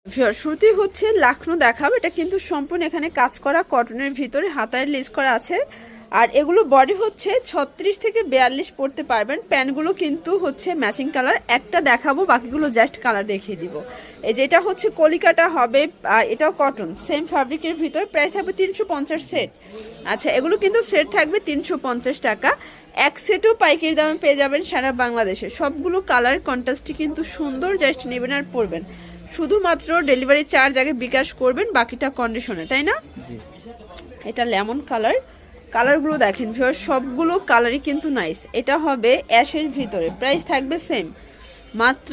শুরুতেই হচ্ছে লাখনো দেখাবো। এটা কিন্তু সম্পূর্ণ এখানে কাজ করা কটনের ভিতরে হাতায় লেস করা আছে। আর এগুলো বডি হচ্ছে 36 থেকে 42 পড়তে পারবেন। প্যান্টগুলো কিন্তু হচ্ছে ম্যাচিং কালার। একটা দেখাবো, বাকিগুলো জাস্ট কালার দেখিয়ে দিব। এই যে এটা হচ্ছে কলিকাটা হবে, আর এটাও কটন সেম ফ্যাব্রিকের ভিতর। প্রাইস থাকবে 350 সেট। আচ্ছা, এগুলো কিন্তু সেট থাকবে 350 টাকা। এক সেটও পাইকারি দামে পেয়ে যাবেন সারা বাংলাদেশে। সবগুলো কালার কন্ট্রাস্টই কিন্তু সুন্দর, জাস্ট নেবেন আর পরবেন। শুধুমাত্র ডেলিভারি চার্জ আগে বিকাশ করবেন, বাকিটা কন্ডিশনে, তাই না? এটা লেমন কালার। কালারগুলো দেখেন ভিউয়ার, সবগুলো কালারই কিন্তু নাইস। এটা হবে অ্যাশের ভিতরে, প্রাইস থাকবে সেম, মাত্র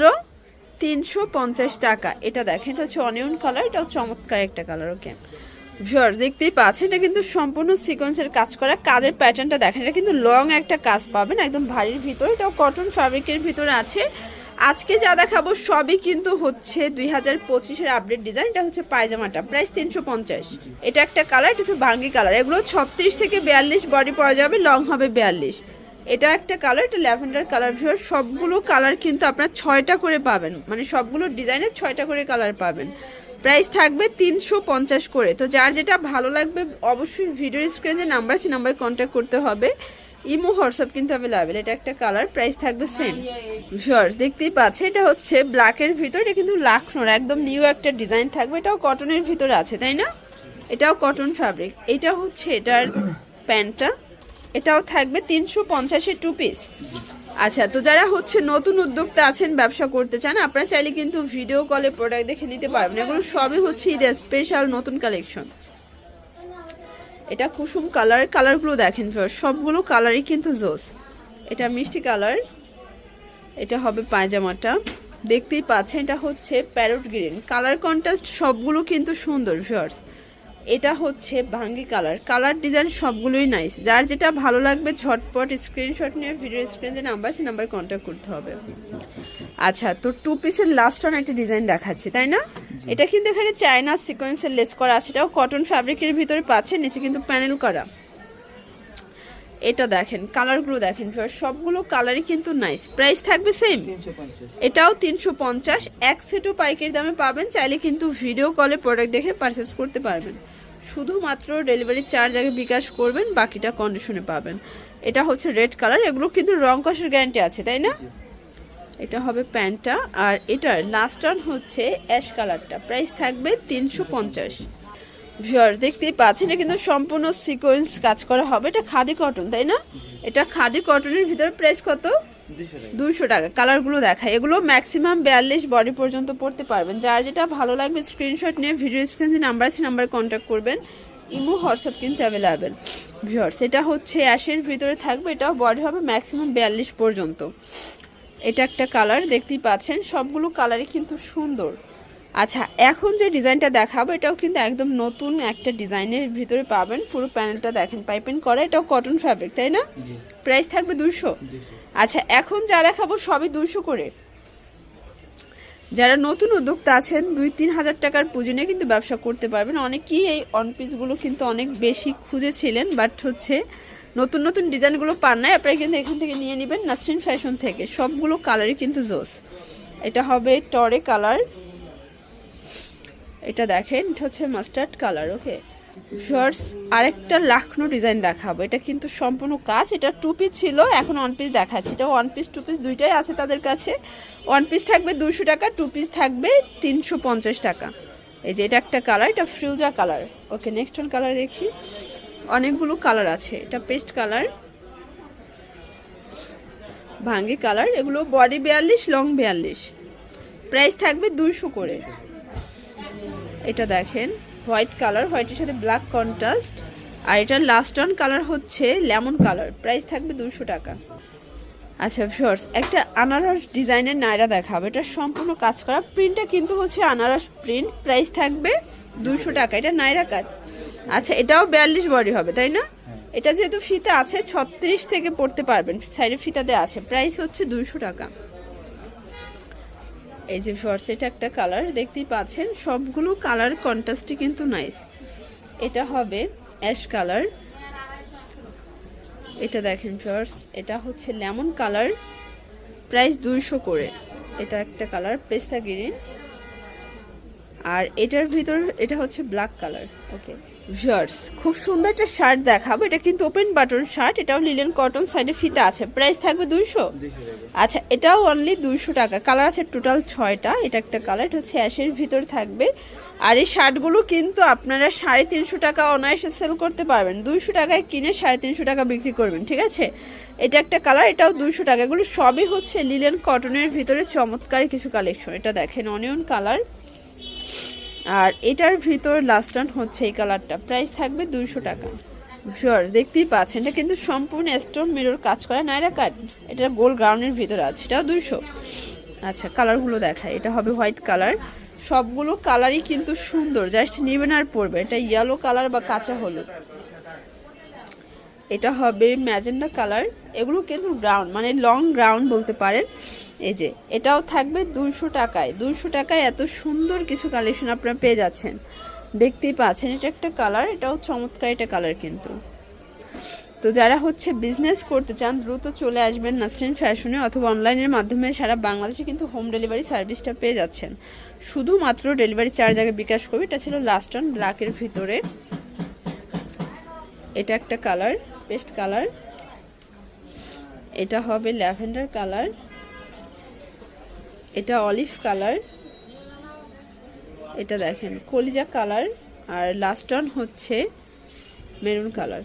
350 টাকা। এটা দেখেন, এটা হচ্ছে অনিয়ন কালার, এটাও চমৎকার একটা কালার। ওকে ভিউয়ার, দেখতেই পাচ্ছেন এটা কিন্তু সম্পূর্ণ সিকোয়েন্সের কাজ করা। কাজের প্যাটার্নটা দেখেন, এটা কিন্তু লং একটা কাজ পাবেন একদম ভারীর ভিতরে। এটাও কটন ফ্যাব্রিকের ভিতরে আছে। আজকে যা দেখাবো সবই কিন্তু হচ্ছে 2025-এর আপডেট ডিজাইন। এটা হচ্ছে পায়জামাটা, প্রাইস 350। এটা একটা কালার, এটা হচ্ছে ভাঙ্গি কালার। এগুলো 36 থেকে 42 বডি পরা যাবে, লং হবে 42। এটা একটা কালার, এটা ল্যাভেন্ডার কালার। ভিউয়ার, সবগুলো কালার কিন্তু আপনার 6টা করে পাবেন, মানে সবগুলো ডিজাইনের 6টা করে কালার পাবেন। প্রাইস থাকবে 350 করে। তো যার যেটা ভালো লাগবে অবশ্যই ভিডিওর স্ক্রিনে যে নাম্বার আছে নাম্বারে কন্ট্যাক্ট করতে হবে। ইমো হোয়াটসঅ্যাপ কিন্তু অ্যাভেলেবেল। এটা একটা কালার, প্রাইস থাকবে সেম। ভিউয়ার্স, দেখতেই পাচ্ছে এটা হচ্ছে ব্ল্যাকের ভিতর। এটা কিন্তু লাখনোর একদম নিউ একটা ডিজাইন থাকবে। এটাও কটনের ভিতরে আছে, তাই না? এটাও কটন ফ্যাব্রিক। এটা হচ্ছে এটার প্যান্টটা, এটাও থাকবে 350-এর 2 পিস। আচ্ছা, তো যারা হচ্ছে নতুন উদ্যোক্তা আছেন, ব্যবসা করতে চান, আপনারা চাইলে কিন্তু ভিডিও কলে প্রোডাক্ট দেখে নিতে পারবেন। এগুলো সবই হচ্ছে ঈদের স্পেশাল নতুন কালেকশন। এটা কুসুম কালার। কালারগুলো দেখেন সবগুলো কালারই কিন্তু জোস। এটা মিষ্টি কালার। এটা হবে পায়জামাটা, দেখতেই পাচ্ছেন। এটা হচ্ছে প্যারট গ্রিন কালার, কন্ট্রাস্ট সবগুলো কিন্তু সুন্দর ভিউয়ার্স। এটা হচ্ছে ভাঙ্গি কালার। কালার ডিজাইন সবগুলোই নাইস। যার যেটা ভালো লাগবে ঝটপট স্ক্রিনশট নিয়ে ভিডিও স্ক্রিনে যে নাম্বার আছে নাম্বারে কন্ট্যাক্ট করতে হবে। আচ্ছা, তো 2 পিসের লাস্ট ওয়ান একটা ডিজাইন দেখাচ্ছি, তাই না? এটা কিন্তু এখানে চায়না সিকোয়েন্সের লেস করা আছে। এটাও কটন ফ্যাব্রিকের ভিতরে পাচ্ছেন, নিচে কিন্তু প্যানেল করা। এটা দেখেন, কালারগুলো দেখেন, সবগুলো কালারই কিন্তু নাইস। প্রাইস থাকবে সেম, এটাও 350। এক সেটও পাইকারি দামে পাবেন। চাইলে কিন্তু ভিডিও কলে প্রোডাক্ট দেখে পারচেস করতে পারবেন। শুধুমাত্র ডেলিভারি চার্জ আগে বিকাশ করবেন, বাকিটা কন্ডিশনে পাবেন। এটা হচ্ছে রেড কালার। এগুলো কিন্তু রং কষের গ্যারান্টি আছে, তাই না? এটা হবে প্যান্টটা। আর এটার লাস্ট ওয়ান হচ্ছে অ্যাশ কালারটা, প্রাইস থাকবে 350। ভিউয়ার্স, দেখতেই পাচ্ছেন এটা কিন্তু সম্পূর্ণ সিকোয়েন্স কাজ করা হবে। এটা খাদি কটন, তাই না? এটা খাদি কটনের ভিতরে। প্রাইস কত? 200 টাকা। কালারগুলো দেখায়, এগুলো ম্যাক্সিমাম 42 বডি পর্যন্ত পড়তে পারবেন। যার যেটা ভালো লাগবে স্ক্রিনশট নিয়ে ভিডিও স্ক্রিনে নাম্বার আছে নাম্বারে কন্ট্যাক্ট করবেন। ইমো হোয়াটসঅ্যাপ কিন্তু অ্যাভেলেবেল। ভিউয়ার্স, এটা হচ্ছে অ্যাশের ভিতরে থাকবে। এটাও বডি হবে ম্যাক্সিমাম 42 পর্যন্ত। এটা একটা কালার, দেখতেই পাচ্ছেন সবগুলো কালারই কিন্তু সুন্দর। আচ্ছা, এখন যে ডিজাইনটা দেখাবো এটাও কিন্তু একদম নতুন একটা ডিজাইনের ভিতরে পাবেন। পুরো প্যানেলটা দেখেন পাইপিং করা। এটাও কটন ফ্যাব্রিক, তাই না? প্রাইস থাকবে 200। আচ্ছা, এখন যা দেখাবো সবই 200 করে। যারা নতুন উদ্যোক্তা আছেন 2-3 হাজার টাকার পুঁজি নিয়ে কিন্তু ব্যবসা করতে পারবেন। অনেকেই এই অন পিসগুলো কিন্তু অনেক বেশি খুঁজেছিলেন, বাট হচ্ছে নতুন নতুন ডিজাইনগুলো পান নাই। আপনারা কিন্তু এখান থেকে নিয়ে নেবেন নাসরিন ফ্যাশন থেকে। সবগুলো কালারই কিন্তু জোস। এটা হবে টরে কালার। এটা দেখেন, এটা হচ্ছে মাস্টার্ড কালার। ওকে ভিউয়ার্স, আরেকটা লাখনো ডিজাইন দেখাবো। এটা কিন্তু সম্পূর্ণ কাজ। এটা 2 পিস ছিল, এখন 1 পিস দেখাচ্ছি। এটা 1 পিস 2 পিস দুইটাই আছে তাদের কাছে। 1 পিস থাকবে 200 টাকা, 2 পিস থাকবে 350 টাকা। এই যে এটা একটা কালার, এটা ফিরোজা কালার। ওকে, নেক্সট ওয়ান কালার দেখি। অনেকগুলো কালার আছে। এটা পেস্ট কালার, ভাঙ্গি কালার। এগুলো বডি 42, লং 42। প্রাইস থাকবে 200 করে। এটা দেখেন হোয়াইট কালার, হোয়াইটের সাথে ব্ল্যাক কন্ট্রাস্ট। আর এটার লাস্ট ওয়ান কালার হচ্ছে লেমন কালার। প্রাইস থাকবে 200 টাকা। আচ্ছা ভিউয়ার্স, একটা আনারস ডিজাইনের নায়রা দেখাবো। এটা সম্পূর্ণ কাজ করা। প্রিন্টটা কিন্তু হচ্ছে আনারস প্রিন্ট। প্রাইস থাকবে 200 টাকা। এটা নায়রা কাট। আচ্ছা, এটাও 42 বডি হবে, তাই না? এটা যেহেতু ফিতা আছে 36 থেকে পড়তে পারবেন, সাইডে ফিতা দেওয়া আছে। প্রাইস হচ্ছে 200 টাকা। এই যে ভিউয়ার্স, এটা একটা কালার, দেখতেই পাচ্ছেন সবগুলো কালার কন্ট্রাস্টই কিন্তু নাইস। এটা হবে অ্যাশ কালার। এটা দেখেন ভিউয়ার্স, এটা হচ্ছে লেমন কালার। প্রাইস 200 করে। এটা একটা কালার পেস্তা গ্রিন। আর এটার ভিতর এটা হচ্ছে ব্ল্যাক কালার। ওকে ভিউয়ার্স, খুব সুন্দর একটা শার্ট দেখাবো। এটা কিন্তু ওপেন বাটন শার্ট, এটাও লিলেন কটন, সাইডে ফিতা আছে। প্রাইস থাকবে 200। আচ্ছা, এটাও অনলি 200 টাকা। কালার আছে টোটাল 6টা। এটা একটা কালার, এটা হচ্ছে অ্যাশের ভিতর থাকবে। আর এই শার্টগুলো কিন্তু আপনারা 350 টাকা অনায়াসে সেল করতে পারবেন। 200 টাকায় কিনে 350 টাকা বিক্রি করবেন, ঠিক আছে। এটা একটা কালার, এটাও 200 টাকা। এগুলো সবই হচ্ছে লিলেন কটনের ভিতরে চমৎকার কিছু কালেকশন। এটা দেখেন অনিয়ন কালার, আর এটার ভিতর লাস্ট ওয়ান হচ্ছে এই কালারটা। প্রাইস থাকবে 200 টাকা। শিওর, দেখতেই পাচ্ছেন এটা কিন্তু সম্পূর্ণ স্টোন মিরর কাজ করা নাইরা কাট। এটা গোল গ্রাউন্ডের ভিতরে আছে, এটাও 200। আচ্ছা, কালারগুলো দেখায়। এটা হবে হোয়াইট কালার। সবগুলো কালারই কিন্তু সুন্দর, জাস্ট নেবেন আর পরবে। এটা ইয়েলো কালার বা কাঁচা হলুদ। এটা হবে ম্যাজেন্ডা কালার। এগুলো কিন্তু গ্রাউন্ড মানে লং গ্রাউন্ড বলতে পারেন। এই যে এটাও থাকবে 200 টাকায়। 200 টাকায় এত সুন্দর কিছু কালেকশন আপনারা পেয়ে যাচ্ছেন, দেখতেই পাচ্ছেন। এটা একটা কালার, এটাও চমৎকার এটা কালার কিন্তু। তো যারা হচ্ছে বিজনেস করতে চান দ্রুত চলে আসবেন নাসরিন ফ্যাশনে, অথবা অনলাইনের মাধ্যমে সারা বাংলাদেশে কিন্তু হোম ডেলিভারি সার্ভিসটা পেয়ে যাচ্ছেন। শুধুমাত্র ডেলিভারি চার্জ আগে বিকাশ করবে। এটা ছিল লাস্ট অন ব্ল্যাকের ভিতরে। এটা একটা কালার, পেস্ট কালার। এটা হবে ল্যাভেন্ডার কালার। এটা অলিভ কালার। এটা দেখেন কলিজা কালার। আর লাস্ট অন হচ্ছে মেরুন কালার।